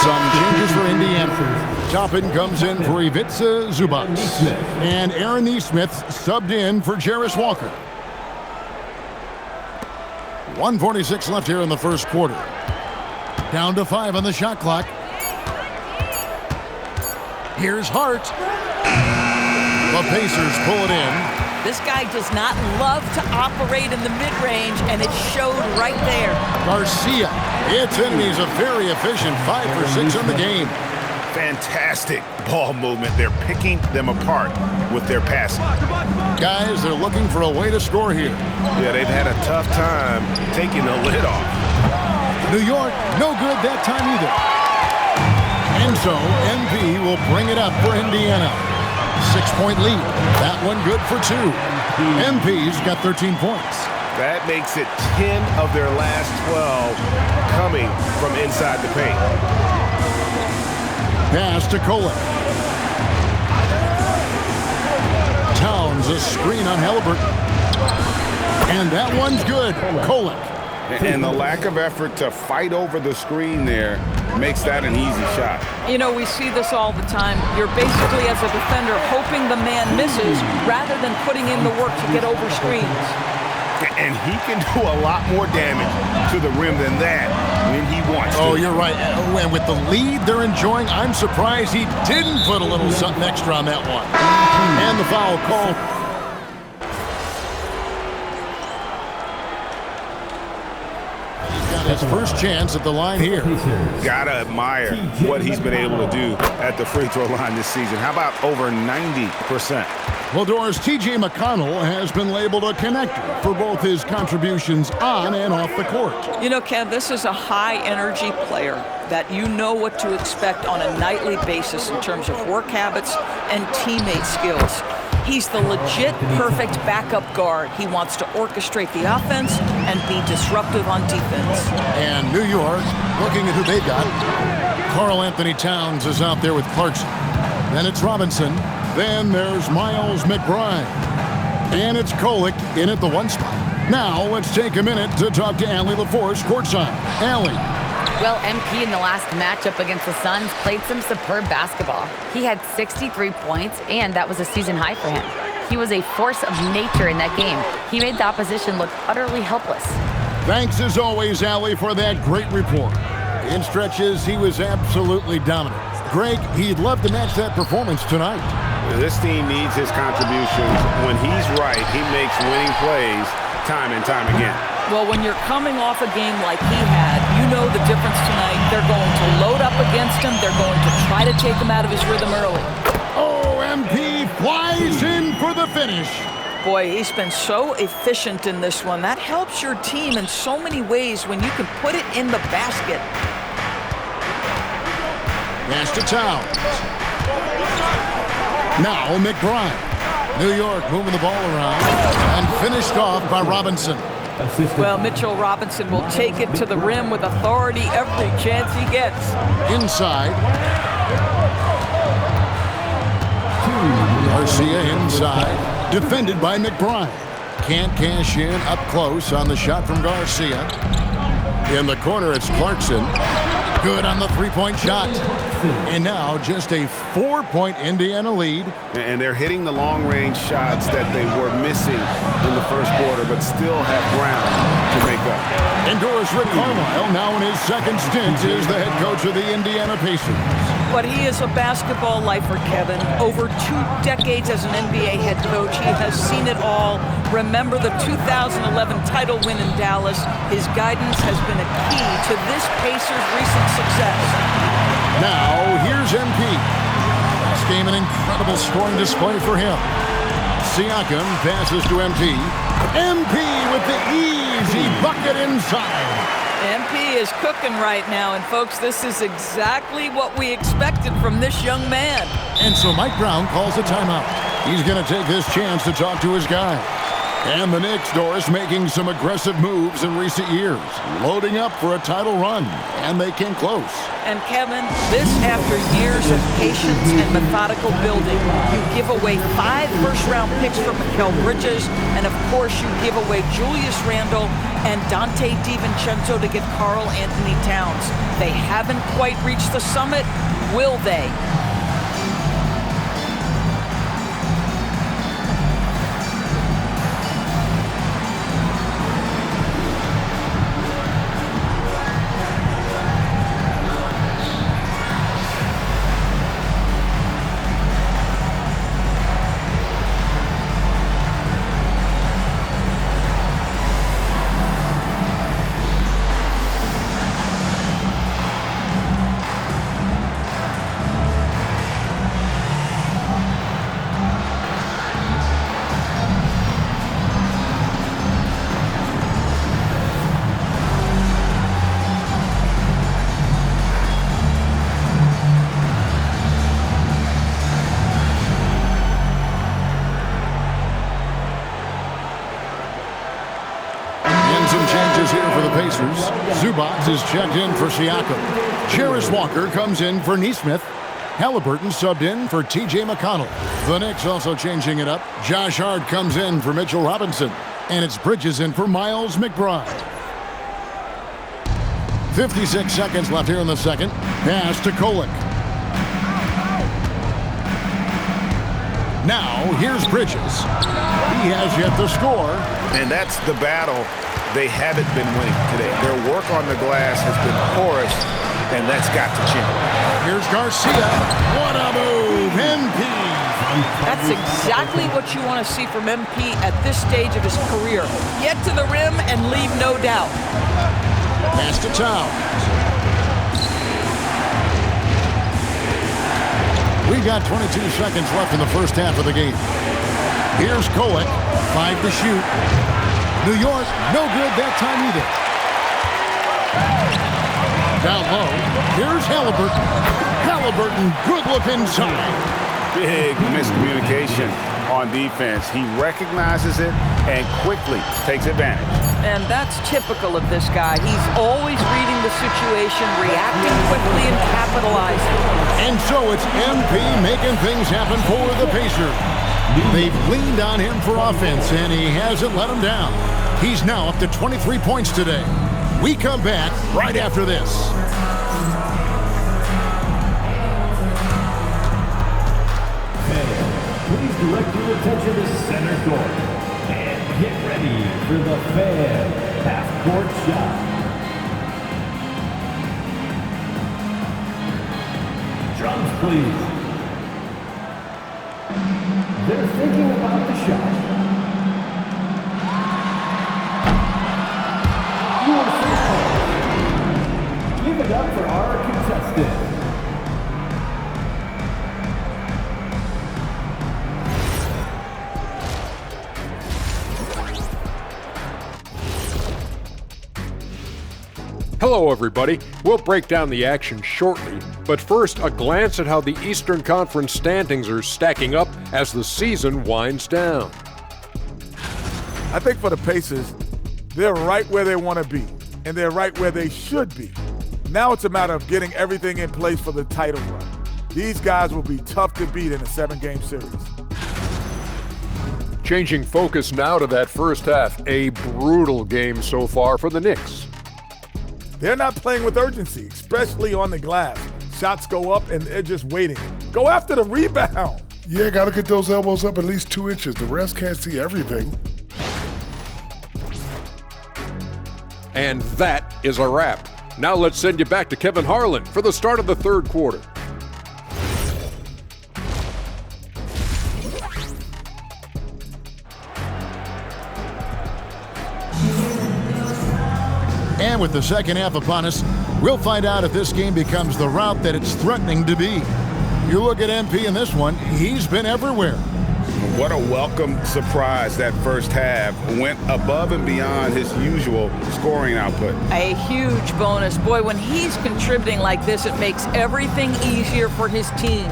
Some changes for Indiana. Toppin comes in for Ivica Zubac. And Aaron Nesmith subbed in for Jarace Walker. 1:46 left here in the first quarter. Down to 5 on the shot clock. Here's Hart. The Pacers pull it in. This guy does not love to operate in the mid-range, and it showed right there. Garcia hits in. He's a very efficient 5 for 6 in the game. Fantastic ball movement. They're picking them apart with their passing. Guys, they're looking for a way to score here. Yeah, they've had a tough time taking the lid off. New York, no good that time either. And so, MP will bring it up for Indiana. 6-point lead. That one good for 2. MP's got 13 points. That makes it 10 of their last 12 coming from inside the paint. Pass to Kolek. Towns a screen on Halliburton. And that one's good. Kolek. And the lack of effort to fight over the screen there makes that an easy shot. You know, we see this all the time. You're basically, as a defender, hoping the man misses rather than putting in the work to get over screens. And he can do a lot more damage to the rim than that when he wants to. Oh, you're right. And with the lead they're enjoying, I'm surprised he didn't put a little something extra on that one. And the foul call. His first chance at the line here. Gotta admire what he's been able to do at the free throw line this season. How about over 90%? Well, Doris, T.J. McConnell has been labeled a connector for both his contributions on and off the court. You know, Ken, this is a high-energy player that you know what to expect on a nightly basis in terms of work habits and teammate skills. He's the legit perfect backup guard. He wants to orchestrate the offense and be disruptive on defense. And New York, looking at who they've got. Karl Anthony Towns is out there with Clarkson. Then it's Robinson. Then there's Miles McBride. And it's Kolek in at the 1 spot. Now let's take a minute to talk to Allie LaForce courtside. Allie. Well, MP in the last matchup against the Suns played some superb basketball. He had 63 points, and that was a season high for him. He was a force of nature in that game. He made the opposition look utterly helpless. Thanks as always, Allie, for that great report. In stretches, he was absolutely dominant. Greg, he'd love to match that performance tonight. This team needs his contributions. When he's right, he makes winning plays time and time again. Well, when you're coming off a game like he had, you know the difference tonight. They're going to load up against him. They're going to try to take him out of his rhythm early. Oh, MP flies in for the finish. Boy, he's been so efficient in this one. That helps your team in so many ways when you can put it in the basket. Pass to Towns. Now McBride. New York moving the ball around and finished off by Robinson. Well, Mitchell Robinson will take it to the rim with authority every chance he gets. Inside. Garcia inside. Defended by McBride. Can't cash in up close on the shot from Garcia. In the corner, it's Clarkson. Good on the three-point shot. And now just a 4-point Indiana lead. And they're hitting the long-range shots that they were missing in the first quarter, but still have ground to make up. Endorse Rick Carlisle, now in his second stint, is the head coach of the Indiana Pacers. But he is a basketball lifer, Kevin. Over 2 decades as an NBA head coach, he has seen it all. Remember the 2011 title win in Dallas. His guidance has been a key to this Pacers' recent success. Now, here's MP. This game an incredible scoring display for him. Siakam passes to MP. MP with the easy bucket inside. MP is cooking right now, and folks, this is exactly what we expected from this young man. And so Mike Brown calls a timeout. He's going to take this chance to talk to his guy. And the Knicks, Doris, making some aggressive moves in recent years, loading up for a title run, and they came close. And Kevin, this after years of patience and methodical building. You give away 5 first-round picks for Mikal Bridges, and of course you give away Julius Randle and Dante DiVincenzo to get Karl Anthony Towns. They haven't quite reached the summit. Will they? Zubac is checked in for Siakam. Jarace Walker comes in for Nesmith. Halliburton subbed in for T.J. McConnell. The Knicks also changing it up. Josh Hart comes in for Mitchell Robinson. And it's Bridges in for Miles McBride. 56 seconds left here in the second. Pass to Kolek. Now, here's Bridges. He has yet to score. And that's the battle they haven't been winning today. Their work on the glass has been porous, and that's got to change. Here's Garcia. What a move, MP. That's exactly what you want to see from MP at this stage of his career. Get to the rim and leave no doubt. Pass to Towns. We've got 22 seconds left in the first half of the game. Here's Kolek, 5 to shoot. New York, no good that time either. Down low, here's Halliburton. Halliburton, good look inside. Big miscommunication on defense. He recognizes it and quickly takes advantage. And that's typical of this guy. He's always reading the situation, reacting quickly, and capitalizing. And so it's MP making things happen for the Pacers. They've leaned on him for offense, and he hasn't let them down. He's now up to 23 points today. We come back right after this. Please direct your attention to center court. And get ready for the Fan half-court shot. Drums, please. They're thinking about the shot. Give it up for our contestant. Hello, everybody. We'll break down the action shortly, but first, a glance at how the Eastern Conference standings are stacking up as the season winds down. I think for the Pacers, they're right where they want to be, and they're right where they should be. Now it's a matter of getting everything in place for the title run. These guys will be tough to beat in a 7-game series. Changing focus now to that first half, a brutal game so far for the Knicks. They're not playing with urgency, especially on the glass. Shots go up and they're just waiting. Go after the rebound. Yeah, got to get those elbows up at least 2 inches. The refs can't see everything. And that is a wrap. Now let's send you back to Kevin Harlan for the start of the third quarter. And with the second half upon us, we'll find out if this game becomes the route that it's threatening to be. You look at MP in this one, he's been everywhere. What a welcome surprise that first half. Went above and beyond his usual scoring output. A huge bonus. Boy, when he's contributing like this, it makes everything easier for his team.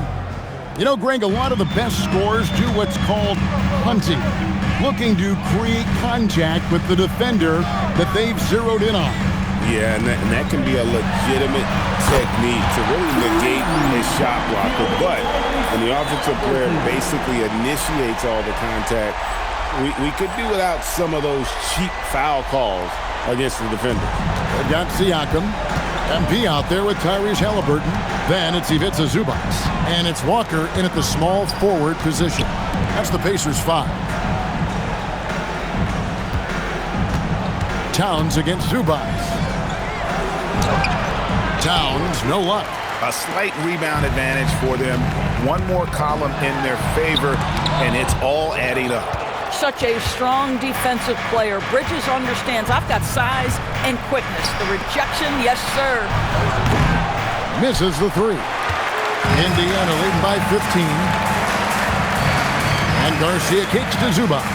You know, Greg, a lot of the best scorers do what's called hunting, looking to create contact with the defender that they've zeroed in on. Yeah, and that can be a legitimate technique to really negate a shot blocker. But when the offensive player basically initiates all the contact, We could do without some of those cheap foul calls against the defenders. They've got Siakam. MP out there with Tyrese Halliburton. Then it's Ivica Zubac. And it's Walker in at the small forward position. That's the Pacers 5. Towns against Zubac. Towns, no luck. A slight rebound advantage for them. One more column in their favor, and it's all adding up. Such a strong defensive player. Bridges understands I've got size and quickness. The rejection, yes, sir. Misses the 3. Indiana leading by 15. And Garcia kicks to Zubac.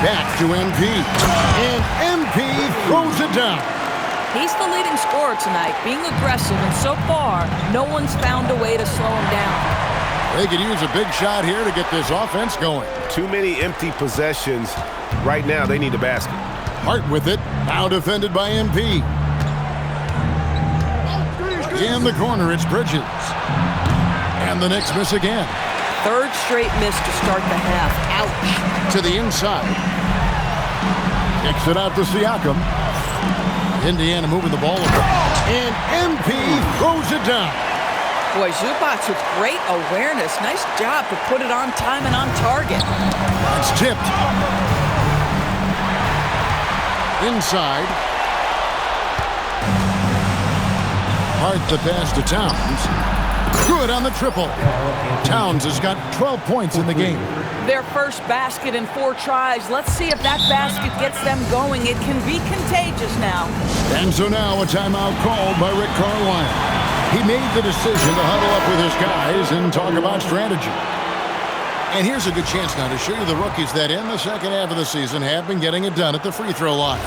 Back to MP. And MP throws it down. He's the leading scorer tonight, being aggressive, and so far, no one's found a way to slow him down. They could use a big shot here to get this offense going. Too many empty possessions. Right now, they need a basket. Hart with it. Now defended by MP. In the corner, it's Bridges. And the Knicks miss again. Third straight miss to start the half. Ouch. To the inside. Kicks it out to Siakam. Indiana moving the ball around. And MP throws it down. Boy, Zubac with great awareness. Nice job to put it on time and on target. It's tipped. Inside. Hart the pass to Towns. Good on the triple. Towns has got 12 points in the game. Their first basket in 4 tries. Let's see if that basket gets them going. It can be contagious now. And so now a timeout called by Rick Carlisle. He made the decision to huddle up with his guys and talk about strategy. And here's a good chance now to show you the rookies that in the second half of the season have been getting it done at the free throw line.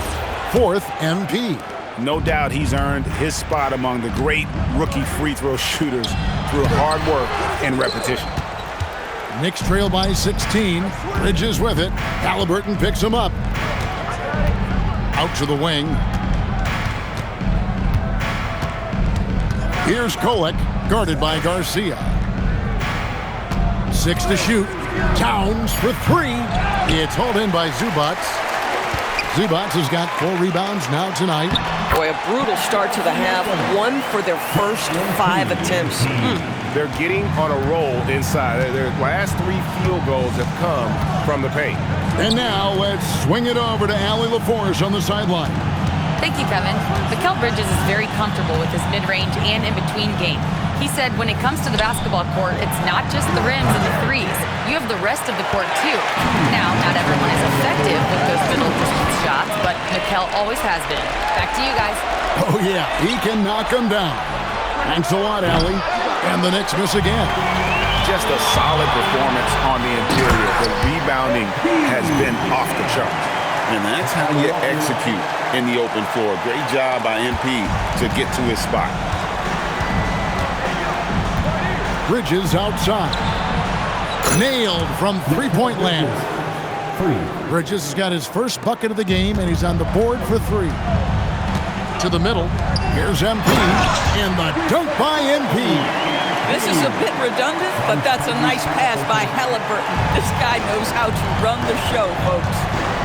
Fourth, MP. No doubt he's earned his spot among the great rookie free throw shooters through hard work and repetition. Knicks trail by 16. Bridges with it. Halliburton picks him up. Out to the wing. Here's Kolek, guarded by Garcia. 6 to shoot. Towns for 3. It's hauled in by Zubac. Zubac has got 4 rebounds now tonight. Boy, a brutal start to the half. 1 for their first 5 attempts. They're getting on a roll inside. Their last 3 field goals have come from the paint. And now let's swing it over to Allie LaForce on the sideline. Thank you, Kevin. Mikal Bridges is very comfortable with his mid-range and in-between game. He said when it comes to the basketball court, it's not just the rims and the threes. You have the rest of the court, too. Now, not everyone is effective with those middle-distance shots, but Mikal always has been. Back to you guys. Oh, yeah, he can knock them down. Thanks a lot, Allie. And the Knicks miss again. Just a solid performance on the interior. The rebounding has been off the charts. And that's how you execute in the open floor. Great job by MP to get to his spot. Bridges outside. Nailed from three-point land. Bridges has got his first bucket of the game, and he's on the board for 3. To the middle. Here's MP. And the dunk by MP. This is a bit redundant, but that's a nice pass by Halliburton. This guy knows how to run the show, folks.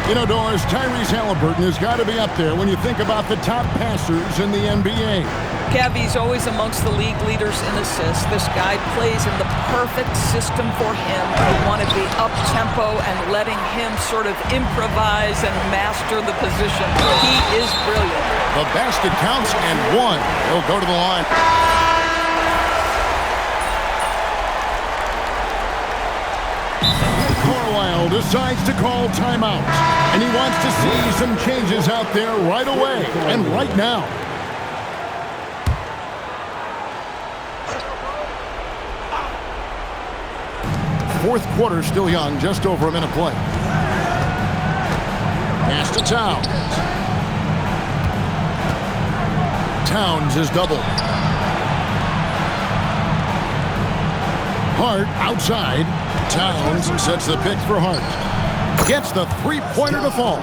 You know, Doris, Tyrese Halliburton has got to be up there when you think about the top passers in the NBA. Kevy's always amongst the league leaders in assists. This guy plays in the perfect system for him. You want to be up-tempo and letting him sort of improvise and master the position. He is brilliant. The basket counts and 1. He'll go to the line. Carlisle decides to call timeout, and he wants to see some changes out there right away and right now. Fourth quarter still young, just over a minute play. Pass to Towns. Towns is doubled. Hart outside. Towns sets the pick for Hart. Gets the three-pointer to fall.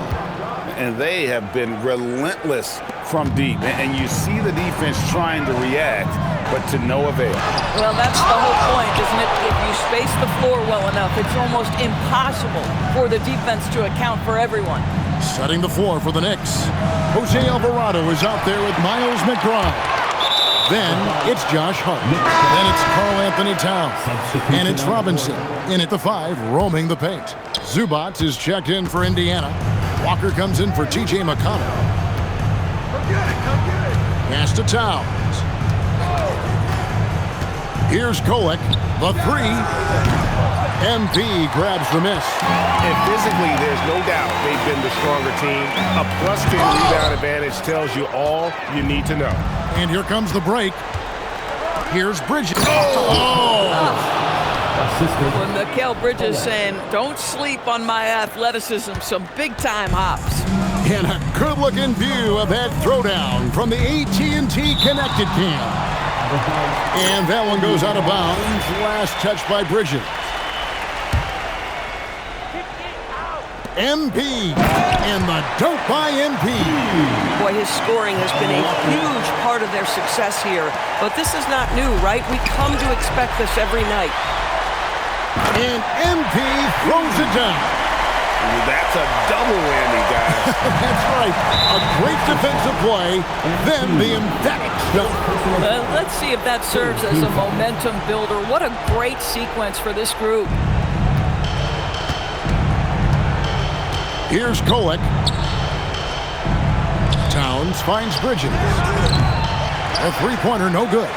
And they have been relentless from deep. And you see the defense trying to react, but to no avail. Well, that's the whole point, isn't it? If you space the floor well enough, it's almost impossible for the defense to account for everyone. Setting the floor for the Knicks. Jose Alvarado is out there with Miles McBride. Then it's Josh Hart. Then it's Karl Anthony Towns. And it's Robinson in at the 5, roaming the paint. Zubac is checked in for Indiana. Walker comes in for T.J. McConnell. Pass to Towns. Here's Kolek, the 3. MP grabs the miss. And physically, there's no doubt they've been the stronger team. A +10 rebound advantage tells you all you need to know. And here comes the break. Here's Bridges. When Mikal Bridges saying, don't sleep on my athleticism, some big-time hops. And a good-looking view of that throwdown from the AT&T Connected Cam. And that one goes out of bounds. Last touch by Bridges. MP, and the dunk by MP. Boy, his scoring has been a huge part of their success here. But this is not new, right? We come to expect this every night. And MP throws it down. That's a double whammy, guys. That's right. A great defensive play, then the emphatic dunk. Let's see if that serves as a momentum builder. What a great sequence for this group. Here's Kolek. Towns finds Bridges. A three-pointer, no good.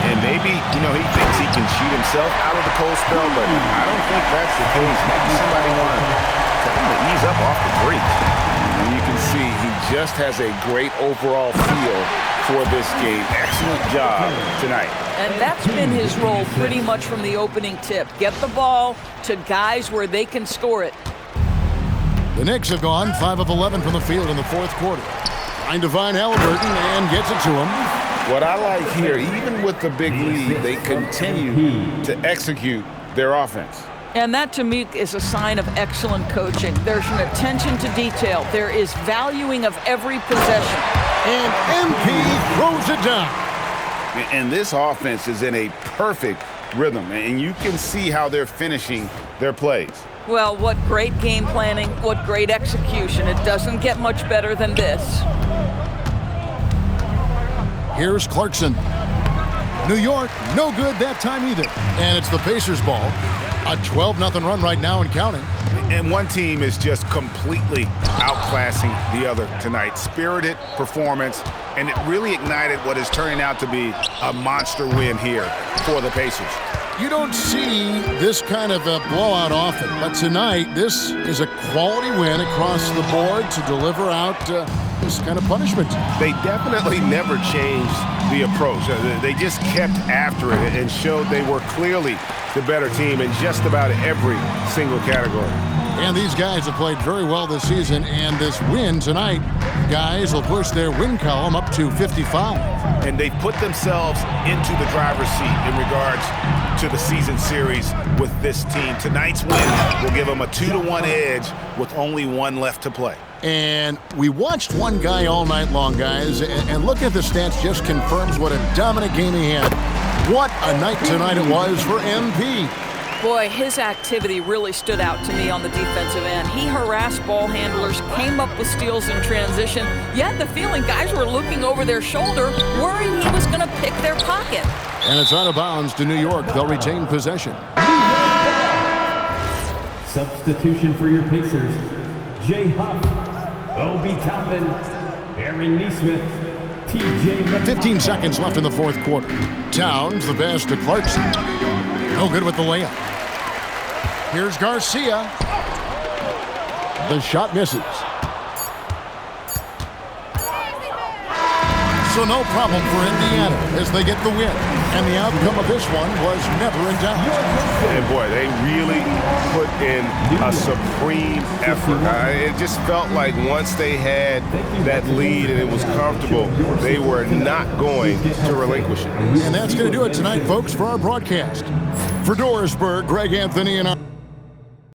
And maybe, he thinks he can shoot himself out of the cold spell, but I don't think that's the case. Maybe somebody wanted to ease up off the break. And you can see he just has a great overall feel for this game. Excellent job tonight. And that's been his role pretty much from the opening tip. Get the ball to guys where they can score it. The Knicks have gone 5 of 11 from the field in the fourth quarter. Trying to find Halliburton and gets it to him. What I like here, even with the big lead, they continue to execute their offense. And that, to me, is a sign of excellent coaching. There's an attention to detail. There is valuing of every possession. And MP throws it down. And this offense is in a perfect rhythm, and you can see how they're finishing their plays. Well, what great game planning, what great execution. It doesn't get much better than this. Here's Clarkson. New York, no good that time either. And it's the Pacers' ball. A 12-0 run right now and counting. And one team is just completely outclassing the other tonight. Spirited performance, and it really ignited what is turning out to be a monster win here for the Pacers. You don't see this kind of a blowout often, but tonight this is a quality win across the board to deliver out this kind of punishment. They definitely never changed the approach. They just kept after it and showed they were clearly the better team in just about every single category. And these guys have played very well this season, and this win tonight, guys will push their win column up to 55. And they've put themselves into the driver's seat in regards to the season series with this team. Tonight's win will give them a 2-1 edge with only one left to play. And we watched one guy all night long, guys, and looking at the stats just confirms what a dominant game he had. What a night tonight it was for MP. Boy, his activity really stood out to me on the defensive end. He harassed ball handlers, came up with steals in transition. You had the feeling guys were looking over their shoulder, worrying he was going to pick their pocket. And it's out of bounds to New York. They'll retain possession. Substitution for your Pacers: Jay Huff, Obi Toppin, Aaron Nesmith, T.J. 15 seconds left in the fourth quarter. Towns, the pass to Clarkson. No good with the layup. Here's Garcia. The shot misses. So no problem for Indiana as they get the win. And the outcome of this one was never in doubt. And boy, they really put in a supreme effort. It just felt like once they had that lead and it was comfortable, they were not going to relinquish it. And that's going to do it tonight, folks, for our broadcast. For Dorisburg, Greg Anthony and our